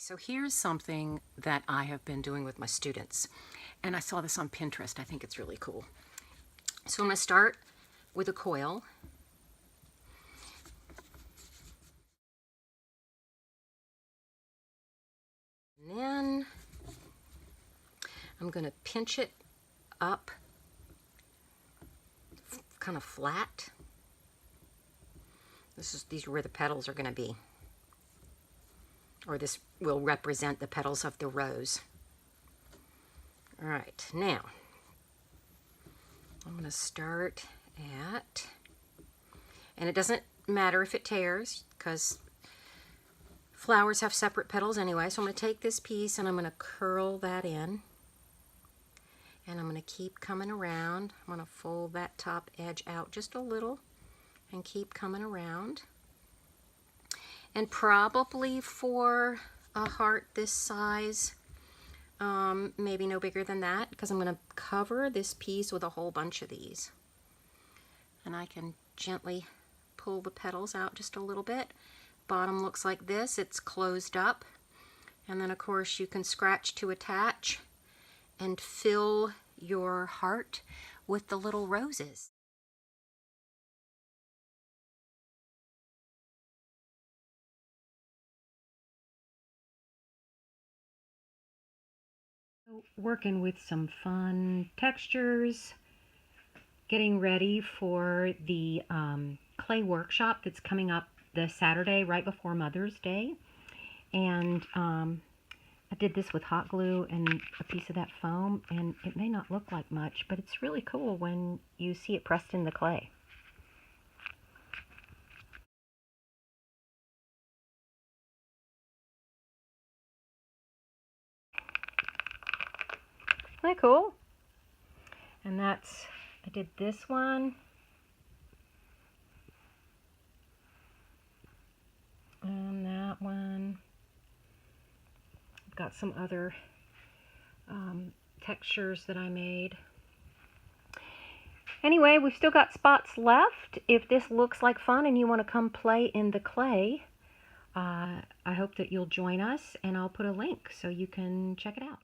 So here's something that I have been doing with my students, and I saw this on Pinterest. I think it's really cool. So I'm going to start with a coil. And then I'm going to pinch it up kind of flat. These are where the petals are going to be. Or this will represent the petals of the rose. All right, now I'm going to start at, and it doesn't matter if it tears because flowers have separate petals anyway, so I'm going to take this piece and I'm going to curl that in. And I'm going to keep coming around. I'm going to fold that top edge out just a little and keep coming around. And probably for a heart this size, maybe no bigger than that, because I'm going to cover this piece with a whole bunch of these. And I can gently pull the petals out just a little bit. Bottom looks like this. It's closed up. And then, of course, you can scratch to attach and fill your heart with the little roses. Working with some fun textures, getting ready for the clay workshop that's coming up this Saturday right before Mother's Day. And I did this with hot glue and a piece of that foam, and it may not look like much, but it's really cool when you see it pressed in the clay. Isn't that cool? And I did this one. And that one. I've got some other textures that I made. Anyway, we've still got spots left. If this looks like fun and you want to come play in the clay, I hope that you'll join us, and I'll put a link so you can check it out.